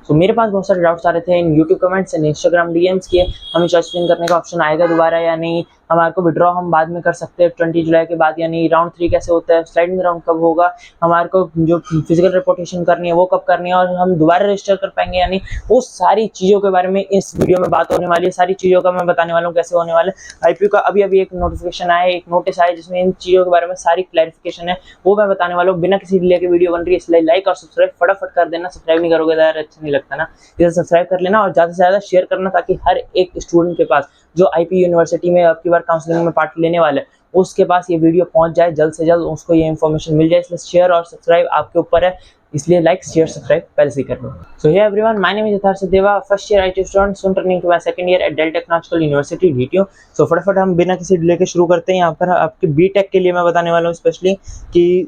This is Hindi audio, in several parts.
सो मेरे पास बहुत सारे डाउट्स आ रहे थे इन YouTube comments and Instagram DMs के, हमें चॉइस फिलिंग करने का ऑप्शन आएगा दोबारा या नहीं, हमारे को विड्रॉ हम बाद में कर सकते हैं 20 जुलाई के बाद या नहीं, राउंड 3 कैसे होता है, स्लाइडिंग राउंड कब होगा, हमारे को जो फिजिकल रिपोर्टेशन करनी है वो कब करनी है, और हम दोबारा रजिस्टर कर पाएंगे या नहीं, वो सारी चीज़ों के बारे में इस वीडियो में बात होने वाली है। सारी चीज़ों का मैं बताने वाला हूँ कैसे होने वाला है। आईपीओ का अभी अभी एक नोटिफिकेशन आया है, एक नोटिस आया जिसमें इन चीज़ों के बारे में सारी क्लैरिफिकेशन है, वो मैं बताने वाला हूँ। बिना किसी डिले के वीडियो बन रही है, इसलिए लाइक और सब्सक्राइब फटाफट कर देना। सब्सक्राइब नहीं करोगे तो यार अच्छा नहीं लगता ना, इसे सब्सक्राइब कर लेना और ज़्यादा से ज़्यादा शेयर करना, ताकि हर एक स्टूडेंट के पास जो आईपी यूनिवर्सिटी में अब की बार काउंसलिंग में पार्ट लेने वाले उसके पास ये वीडियो पहुंच जाए, जल्द से जल्द उसको ये इन्फॉर्मेशन मिल जाए। इसलिए शेयर और सब्सक्राइब आपके ऊपर है, इसलिए लाइक शेयर सब्सक्राइब पहले से ही कर लो। So hey everyone, my name is Yatharth Sachdeva, first year IT student, soon turning to my second year at Delhi technological university DTU. So फटाफट हम बिना किसी डिले के शुरू करते हैं। यहाँ पर आपके बीटेक के लिए मैं बताने वाला हूँ स्पेशली कि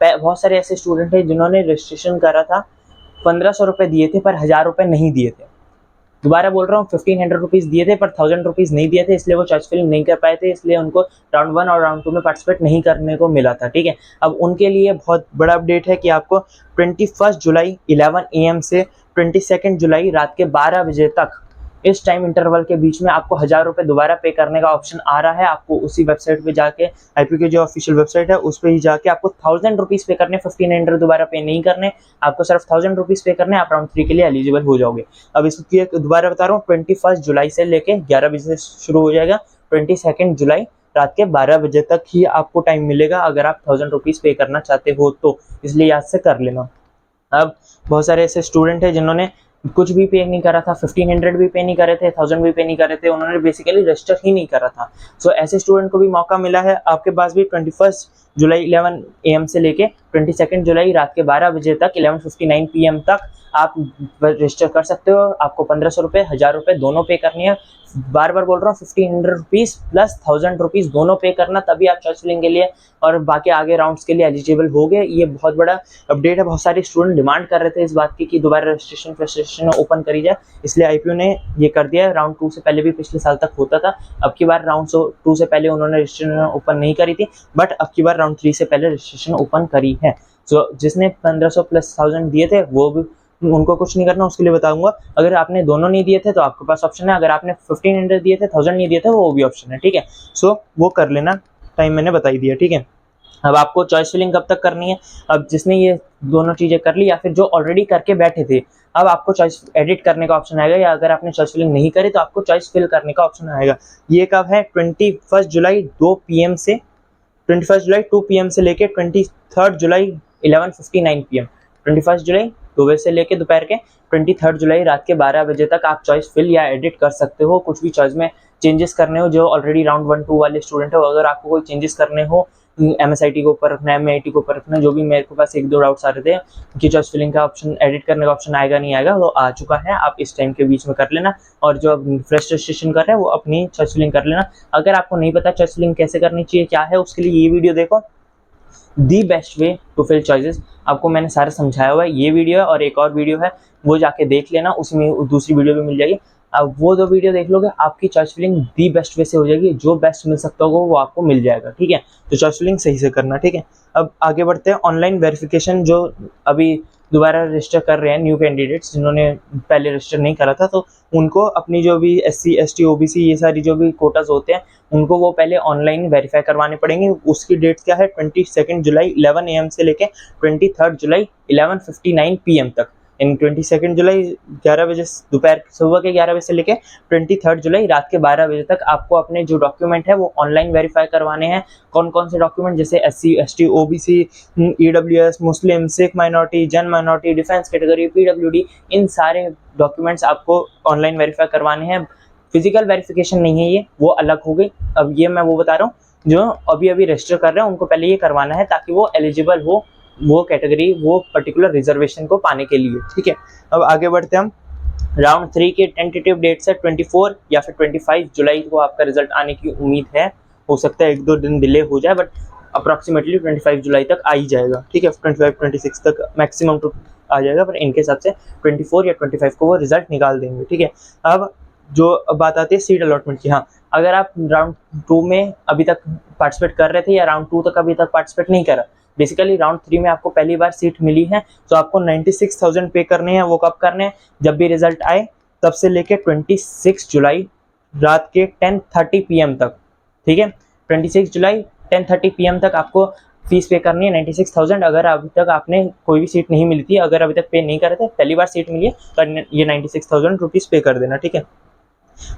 बहुत सारे ऐसे स्टूडेंट हैं जिन्होंने रजिस्ट्रेशन करा था, 1500 रुपये दिए थे पर 1000 रुपये नहीं दिए थे। दोबारा बोल रहा हूँ, 1500 रुपीज़ दिए थे पर 1000 रुपीज़ नहीं दिए थे, इसलिए वो चॉइस फिलिंग नहीं कर पाए थे, इसलिए उनको राउंड 1 और राउंड 2 में पार्टिसिपेट नहीं करने को मिला था। ठीक है, अब उनके लिए बहुत बड़ा अपडेट है कि आपको 21 जुलाई 11 AM से 22 जुलाई रात के 12 बजे तक इस टाइम इंटरवल के बीच में आपको 1000 रुपये दोबारा पे करने का ऑप्शन आ रहा है। आपको उसी वेबसाइट पे जाके, आईपी की जो ऑफिशियल वेबसाइट है उस पर ही जाके आपको 1000 रुपीज़ पे करने, 1500 दोबारा पे नहीं करने, आपको सिर्फ 1000 रुपीज़ पे करने, आप राउंड 3 के लिए एलिजिबल हो जाओगे। अब इसकी दोबारा बता रहा हूँ, 21 जुलाई से लेके 11 बजे से शुरू हो जाएगा, 22 जुलाई रात के 12 बजे तक ही आपको टाइम मिलेगा अगर आप 1000 रुपीज़ पे करना चाहते हो तो, इसलिए याद से कर लेना। अब बहुत सारे ऐसे स्टूडेंट हैं जिन्होंने कुछ भी पे नहीं करा था, 1500 भी पे नहीं करे थे, 1000 भी पे नहीं करे थे, उन्होंने बेसिकली रजिस्टर ही नहीं करा था। सो ऐसे स्टूडेंट को भी मौका मिला है। आपके पास भी 21 जुलाई 11 AM से लेके 22 जुलाई रात के 12 बजे तक 11:59 PM तक आप रजिस्टर कर सकते हो। आपको 1500 रुपये, 1000 रुपये दोनों पे करनी है। बार बार बोल रहा हूँ, 1500 रुपीज़ प्लस 1000 रुपीज़ दोनों पे करना, तभी आप चॉइस फिलिंग के लिए और बाकी आगे राउंड्स के लिए एलिजिबल हो गए। ये बहुत बड़ा अपडेट है। बहुत सारे स्टूडेंट डिमांड कर रहे थे इस बात की कि दोबारा रजिस्ट्रेशन ओपन करी जाए, इसलिए आईपीओ ने ये कर दिया है। राउंड 2 से पहले भी पिछले साल तक होता था, अब की बार राउंड 2 से पहले उन्होंने रजिस्ट्रेशन ओपन नहीं करी थी, बट अब की बार राउंड 3 से पहले रजिस्ट्रेशन ओपन करी है। सो जिसने 1500 प्लस 1000 दिए थे वो भी, उनको कुछ नहीं करना, उसके लिए बताऊंगा। अगर आपने दोनों नहीं दिए थे तो आपके पास ऑप्शन है, अगर आपने 1500 दिए थे, 1000 नहीं दिए थे, वो भी ऑप्शन है। ठीक है, सो वो कर लेना, टाइम मैंने बता ही दिया। ठीक है, अब आपको चॉइस फिलिंग कब तक करनी है? अब जिसने ये दोनों चीज़ें कर ली या फिर जो ऑलरेडी करके बैठे थे, अब आपको चॉइस एडिट करने का ऑप्शन आएगा, या अगर आपने चॉइस फिलिंग नहीं करी तो आपको चॉइस फिल करने का ऑप्शन आएगा। ये कब है? 21 जुलाई 2 PM से, 21 जुलाई 2 PM से लेके 23 जुलाई 11:59 PM, 21 जुलाई 2 बजे से लेके दोपहर के 23 जुलाई रात के 12 बजे तक आप चॉइस फिल या एडिट कर सकते हो। कुछ भी चॉइस में चेंजेस करने हो, जो ऑलरेडी राउंड 1-2 वाले स्टूडेंट हो, अगर आपको कोई चेंजेस करने हो, MSIT के ऊपर रखना है, MIT के ऊपर रखना है, जो भी मेरे को पास 1-2 डाउट्स आ रहे थे कि चॉइस फिलिंग का ऑप्शन, एडिट करने का ऑप्शन आएगा नहीं आएगा, वो आ चुका है। आप इस टाइम के बीच में कर लेना, और जो फ्रेश रजिस्ट्रेशन कर रहे हैं वो अपनी चॉइस फिलिंग कर लेना। अगर आपको नहीं पता चॉइस फिलिंग कैसे करनी चाहिए, क्या है, उसके लिए ये वीडियो देखो, the best way to fill choices, आपको मैंने सारा समझाया हुआ है। ये वीडियो है और एक और वीडियो है, वो जाके देख लेना, उसमें दूसरी वीडियो भी मिल जाएगी। अब वो 2 वीडियो देख लोगे, आपकी choice filling the best way से हो जाएगी, जो बेस्ट मिल सकता होगा वो आपको मिल जाएगा। ठीक है, तो चॉइस फिलिंग सही से करना। ठीक है, अब आगे बढ़ते हैं। ऑनलाइन वेरिफिकेशन, जो अभी दोबारा रजिस्टर कर रहे हैं न्यू कैंडिडेट्स, जिन्होंने पहले रजिस्टर नहीं करा था, तो उनको अपनी जो भी SC ST OBC ये सारी जो भी कोटाज होते हैं, उनको वो पहले ऑनलाइन वेरीफाई करवाने पड़ेंगे। उसकी डेट क्या है? 22 जुलाई 11 AM से लेके 23 जुलाई 11:59 PM तक, इन 22 जुलाई 11 बजे, दोपहर सुबह के 11 बजे से लेके 23 जुलाई रात के 12 बजे तक आपको अपने जो डॉक्यूमेंट है वो ऑनलाइन वेरीफाई करवाने हैं। कौन कौन से डॉक्यूमेंट? जैसे SC ST OBC, EWS, मुस्लिम, सिख माइनॉरिटी, जन माइनॉरिटी, डिफेंस कैटेगरी, PWD, इन सारे डॉक्यूमेंट्स आपको ऑनलाइन वेरीफाई करवाने हैं। फिजिकल वेरिफिकेशन नहीं है ये, वो अलग हो गई। अब ये मैं वो बता रहा हूँ, जो अभी अभी रजिस्टर कर रहे हैं उनको पहले ये करवाना है, ताकि वो एलिजिबल हो वो कैटेगरी, वो पर्टिकुलर रिजर्वेशन को पाने के लिए। ठीक है, अब आगे बढ़ते हैं हम। राउंड 3 के टेंटेटिव डेट से 24 या फिर 25 जुलाई को आपका रिजल्ट आने की उम्मीद है। हो सकता है 1-2 दिन डिले हो जाए, बट अप्रॉक्सीमेटली 25 जुलाई तक आ ही जाएगा। ठीक है, 25-26 तक मैक्सिमम तो आ जाएगा, पर इनके हिसाब से 24 या 25 को वो रिजल्ट निकाल देंगे। ठीक है, अब जो बात आती है सीट अलॉटमेंट की। हाँ, अगर आप राउंड 2 में अभी तक पार्टिसिपेट कर रहे थे या राउंड 2 तक अभी तक पार्टिसिपेट नहीं करा, बेसिकली राउंड 3 में आपको पहली बार सीट मिली है तो आपको 96,000 पे करने हैं। वो कब करने हैं? जब भी रिजल्ट आए तब से लेके 26 जुलाई रात के 10:30 PM तक, ठीक है। 26 जुलाई 10:30 PM तक आपको फीस पे करनी है 96,000। अगर अभी तक आपने कोई भी सीट नहीं मिली थी, अगर अभी तक पे नहीं करे थे, पहली बार सीट मिली है तो ये 96,000 रुपीज़ पे कर देना, ठीक है।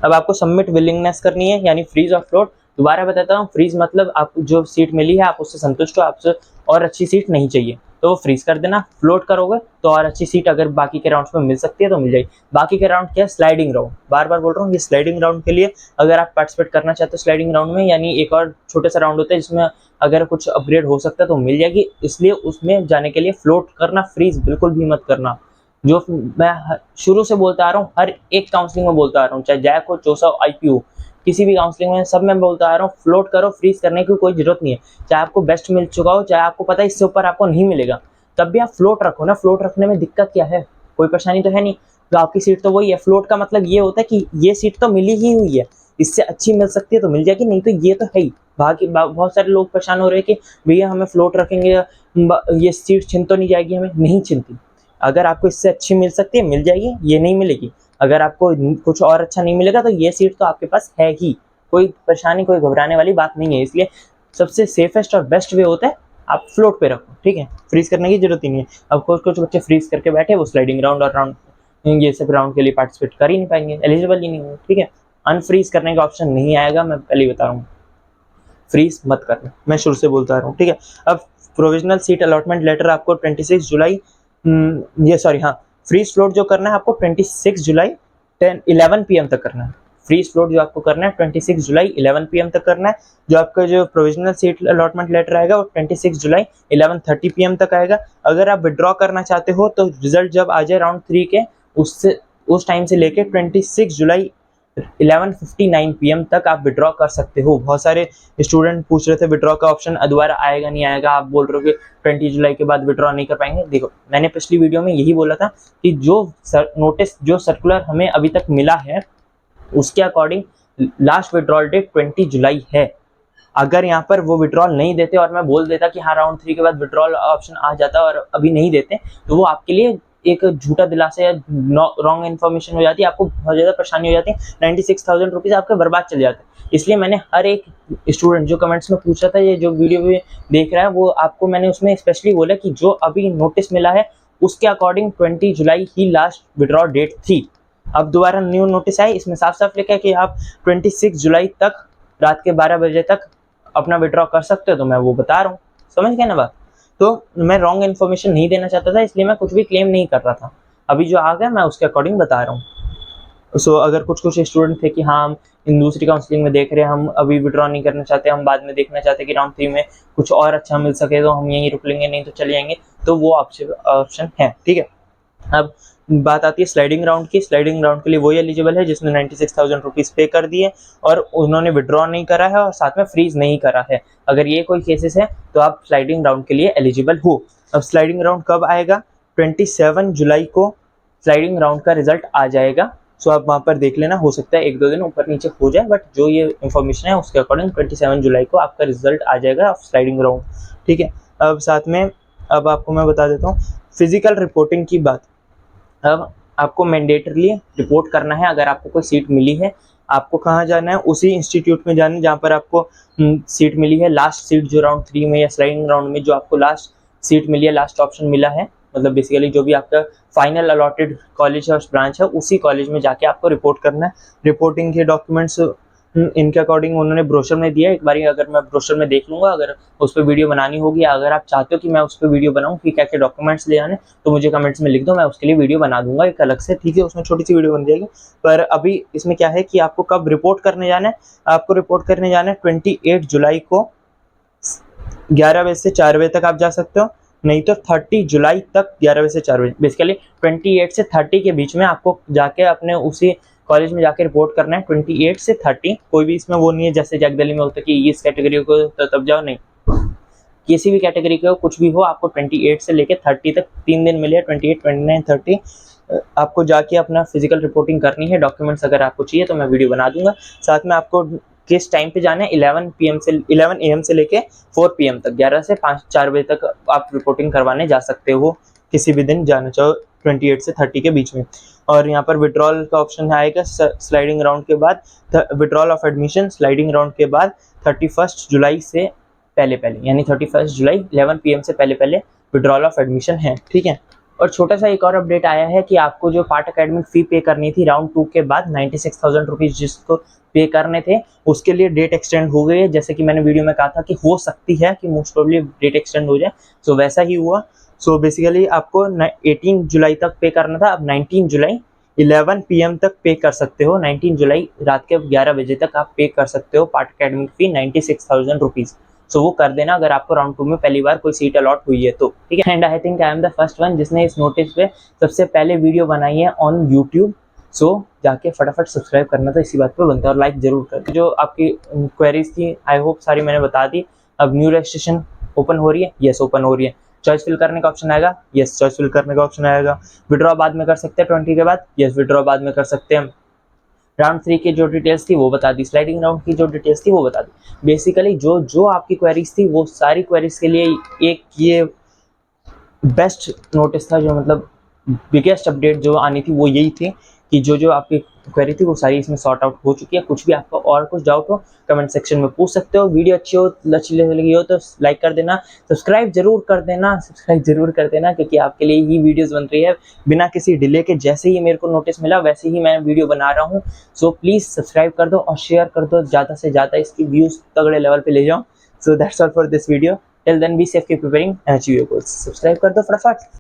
अब आपको सबमिट विलिंगनेस करनी है, यानी फ्रीज और फ्लोट। दोबारा बताता हूँ, फ्रीज मतलब आप जो सीट मिली है आप उससे संतुष्ट हो, आपसे और अच्छी सीट नहीं चाहिए तो वो फ्रीज कर देना। फ्लोट करोगे तो और अच्छी सीट अगर बाकी के राउंड्स में मिल सकती है तो मिल जाएगी। बाकी के राउंड क्या है? Sliding round. बार बार बोल रहा हूँ, ये स्लाइडिंग राउंड के लिए अगर आप पार्टिसिपेट करना चाहते हो स्लाइडिंग राउंड में, यानी एक और छोटा सा राउंड होता है जिसमें अगर कुछ अपग्रेड हो सकता है तो मिल जाएगी, इसलिए उसमें जाने के लिए फ्लोट करना, फ्रीज बिल्कुल भी मत करना। जो मैं शुरू से बोलता आ रहा हूँ, हर एक काउंसलिंग में बोलता आ रहा हूँ, चाहे जैक हो, चोसा हो, आईपी हो, किसी भी काउंसलिंग में सब मैं बोलता आ रहा हूँ, फ्लोट करो, फ्रीज करने की कोई जरूरत नहीं है। चाहे आपको बेस्ट मिल चुका हो, चाहे आपको पता है इससे ऊपर आपको नहीं मिलेगा, तब भी आप फ्लोट रखो ना। फ्लोट रखने में दिक्कत क्या है? कोई परेशानी तो है नहीं, तो आपकी सीट तो वही है। फ्लोट का मतलब ये होता है कि ये सीट तो मिली ही हुई है, इससे अच्छी मिल सकती है तो मिल जाएगी, नहीं तो ये तो है ही। बाकी बहुत सारे लोग परेशान हो रहे हैं कि भैया हमें फ्लोट रखेंगे ये सीट छिन तो नहीं जाएगी? हमें नहीं छिनती। अगर आपको इससे अच्छी मिल सकती है मिल जाएगी, ये नहीं मिलेगी। अगर आपको कुछ और अच्छा नहीं मिलेगा तो ये सीट तो आपके पास है ही, कोई परेशानी, कोई घबराने वाली बात नहीं है। इसलिए सबसे सेफेस्ट और बेस्ट वे होता है आप फ्लोट पे रखो, ठीक है। फ्रीज करने की जरूरत ही नहीं है। अब कुछ बच्चे फ्रीज करके बैठे, वो स्लाइडिंग राउंड और राउंड ये सब राउंड के लिए पार्टिसिपेट कर ही नहीं पाएंगे, एलिजिबल ही नहीं होंगे, ठीक है। अनफ्रीज करने का ऑप्शन नहीं आएगा, मैं पहले ही बता रहा हूँ। फ्रीज मत करना, मैं शुरू से बोलता आ रहा हूँ, ठीक है। अब प्रोविजनल सीट अलॉटमेंट लेटर आपको 26 जुलाई फ्रीज फ्लोट जो करना है आपको 26 जुलाई 11 PM तक करना है। फ्रीज फ्लोट जो आपको करना है 26 जुलाई 11 PM तक करना है। जो आपका जो प्रोविजनल सीट अलॉटमेंट लेटर आएगा वो 26 जुलाई 11:30 PM तक आएगा। अगर आप विड्रॉ करना चाहते हो तो रिजल्ट जब आ जाए राउंड 3 के, उस टाइम से लेके 26 जुलाई 11:59 PM तक आप विड्रॉ कर सकते हो। बहुत सारे स्टूडेंट पूछ रहे थे विड्रॉ का ऑप्शन दोबारा आएगा नहीं आएगा, आप बोल रहे हो कि 20 जुलाई के बाद विड्रॉ नहीं कर पाएंगे। देखो, मैंने पिछली वीडियो में यही बोला था कि जो नोटिस, जो सर्कुलर हमें अभी तक मिला है उसके अकॉर्डिंग लास्ट विड्रॉल डेट 20 जुलाई है। अगर यहाँ पर वो विड्रॉल नहीं देते और मैं बोल देता कि हाँ राउंड 3 के बाद विड्रॉल ऑप्शन आ जाता और अभी नहीं देते, तो वो आपके लिए एक झूठा दिलासा या रॉन्ग इन्फॉर्मेशन हो जाती है, आपको बहुत ज़्यादा परेशानी हो जाती है, 96,000 रुपीज़ आपके बर्बाद चले जाते हैं। इसलिए मैंने हर एक स्टूडेंट जो कमेंट्स में पूछा था, ये जो वीडियो में देख रहा है, वो आपको मैंने उसमें स्पेशली बोला कि जो अभी नोटिस मिला है उसके अकॉर्डिंग 20 जुलाई ही लास्ट विड्रॉल डेट थी। अब दोबारा न्यू नोटिस आए, इसमें साफ साफ लिखा है कि आप 26 जुलाई तक रात के 12 बजे तक अपना विड्रॉ कर सकते हो, तो मैं वो बता रहा हूँ। समझ गए ना बात? तो मैं रॉन्ग इन्फॉर्मेशन नहीं देना चाहता था, इसलिए मैं कुछ भी क्लेम नहीं कर रहा था। अभी जो आ गया मैं उसके अकॉर्डिंग बता रहा हूँ। सो अगर कुछ स्टूडेंट थे कि हाँ हम इन दूसरी काउंसलिंग में देख रहे हैं, हम अभी विड्रॉ नहीं करना चाहते, हम बाद में देखना चाहते कि राउंड 3 में कुछ और अच्छा मिल सके तो हम यहीं रुक लेंगे, नहीं तो चले जाएंगे, तो वो ऑप्शन है, ठीक है। अब बात आती है स्लाइडिंग राउंड की। स्लाइडिंग राउंड के लिए वही एलिजिबल है जिसने 96,000 रुपीज़ पे कर दिए और उन्होंने विड्रॉ नहीं करा है और साथ में फ्रीज नहीं करा है। अगर ये कोई केसेस है तो आप स्लाइडिंग राउंड के लिए एलिजिबल हो। अब स्लाइडिंग राउंड कब आएगा? 27 जुलाई को स्लाइडिंग राउंड का रिजल्ट आ जाएगा। सो आप वहाँ पर देख लेना, हो सकता है 1-2 दिन ऊपर नीचे हो जाए, बट जो ये इन्फॉर्मेशन है उसके अकॉर्डिंग 27 जुलाई को आपका रिजल्ट आ जाएगा स्लाइडिंग राउंड, ठीक है। अब साथ में अब आपको मैं बता देता हूँ फिजिकल रिपोर्टिंग की बात। अब आपको मैंडेटरली रिपोर्ट करना है। अगर आपको कोई सीट मिली है, आपको कहाँ जाना है? उसी इंस्टीट्यूट में जाना है जहाँ पर आपको सीट मिली है। लास्ट सीट जो राउंड 3 में या स्लाइडिंग राउंड में जो आपको लास्ट सीट मिली है, लास्ट ऑप्शन मिला है, मतलब बेसिकली जो भी आपका फाइनल अलॉटेड कॉलेज है, ब्रांच है, उसी कॉलेज में जाके आपको रिपोर्ट करना है। रिपोर्टिंग के डॉक्यूमेंट्स इनके अकॉर्डिंग उन्होंने ब्रोशर में दिया है। एक बार अगर मैं ब्रोशर में देख लूँगा, अगर उस पर वीडियो बनानी होगी, अगर आप चाहते हो कि मैं उस पर वीडियो बनाऊँ कि क्या क्या डॉक्यूमेंट्स ले आने, तो मुझे कमेंट्स में लिख दो, मैं उसके लिए वीडियो बना दूंगा एक अलग से, ठीक है। उसमें छोटी सी वीडियो बन जाएगी। पर अभी इसमें क्या है कि आपको कब रिपोर्ट करने जाना है? आपको रिपोर्ट करने जाना है 28 जुलाई को 11 बजे से 4 बजे तक आप जा सकते हो, नहीं तो 30 जुलाई तक 11 बजे से 4 बजे। बेसिकली 28 से 30 के बीच में आपको जाके अपने उसी कॉलेज में जाके रिपोर्ट करना है। 28 से 30, कोई भी इसमें वो नहीं है जैसे जैक दिल्ली में होता है कि इस कैटेगरी को तो तब जाओ, नहीं, किसी भी कैटेगरी का कुछ भी हो, आपको 28 से लेके 30 तक 3 दिन मिले, 28, 29, 30 आपको जाके अपना फिजिकल रिपोर्टिंग करनी है। डॉक्यूमेंट्स अगर आपको चाहिए तो मैं वीडियो बना दूंगा। साथ में आपको किस टाइम पे जाना है, 11 AM से लेके 4 PM तक, 11 से 4 बजे तक आप रिपोर्टिंग करवाने जा सकते हो, किसी भी दिन जाना चाहो 28 से 30 के बीच में। और यहाँ पर विड्रॉल का ऑप्शन आएगा स्लाइडिंग राउंड के बाद, withdrawal of admission sliding round के बाद 31 जुलाई से पहले यानी 31 जुलाई 11 PM से पहले विड्रॉल ऑफ एडमिशन है, ठीक है। और छोटा सा एक और अपडेट आया है कि आपको जो पार्ट एकेडमिक फी पे करनी थी राउंड 2 के बाद 96,000 रुपीज़ जिसको पे करने थे, उसके लिए डेट एक्सटेंड हो गई है। जैसे कि मैंने वीडियो में कहा था कि हो सकती है कि मोस्ट प्रोबेबली डेट एक्सटेंड हो जाए, सो वैसा ही हुआ। सो बेसिकली आपको 18 जुलाई तक पे करना था, अब 19 जुलाई 11 PM तक पे कर सकते हो। 19 जुलाई रात के 11 बजे तक आप पे कर सकते हो पार्ट एकेडमिक फी 96,000 रुपीज़। सो वो कर देना अगर आपको राउंड 2 में पहली बार कोई सीट अलॉट हुई है तो, ठीक है। And I think I am the first one जिसने इस नोटिस पे सबसे पहले वीडियो बनाई है ऑन यूट्यूब। सो जाके फटाफट सब्सक्राइब करना था, इसी बात पे बनता है, और लाइक जरूर कर। जो आपकी क्वेरीज थी आई होप सारी मैंने बता दी। अब न्यू रजिस्ट्रेशन ओपन हो रही है, यस ओपन हो रही है। चॉइस फिल करने का ऑप्शन आएगा, यस चॉइस फिल करने का ऑप्शन आएगा। विड्रॉ बाद में कर सकते हैं 20 के बाद, यस विड्रॉ बाद में कर सकते हैं। राउंड 3 की जो डिटेल्स थी वो बता दी, स्लाइडिंग राउंड की जो डिटेल्स थी वो बता दी। बेसिकली जो आपकी क्वेरीज थी वो सारी क्वेरीज के लिए एक ये बेस्ट नोटिस था, जो मतलब बिगेस्ट अपडेट जो आनी थी वो यही थी कि जो आपकी क्वेरी थी वो सारी इसमें सॉर्ट आउट हो चुकी है। कुछ भी आपका और कुछ डाउट हो कमेंट सेक्शन में पूछ सकते हो। वीडियो अच्छी लगी हो तो लाइक कर देना, सब्सक्राइब जरूर कर देना क्योंकि आपके लिए ही वीडियोस बन रही है बिना किसी डिले के। जैसे ही मेरे को नोटिस मिला वैसे ही मैं वीडियो बना रहा हूँ। सो प्लीज़ सब्सक्राइब कर दो और शेयर कर दो, ज़्यादा से ज़्यादा इसकी व्यूज़ तगड़े लेवल पे ले जाओ। So that's all for this video. Till then be safe, keep preparing and achieve your goals. Subscribe कर दो फटाफट।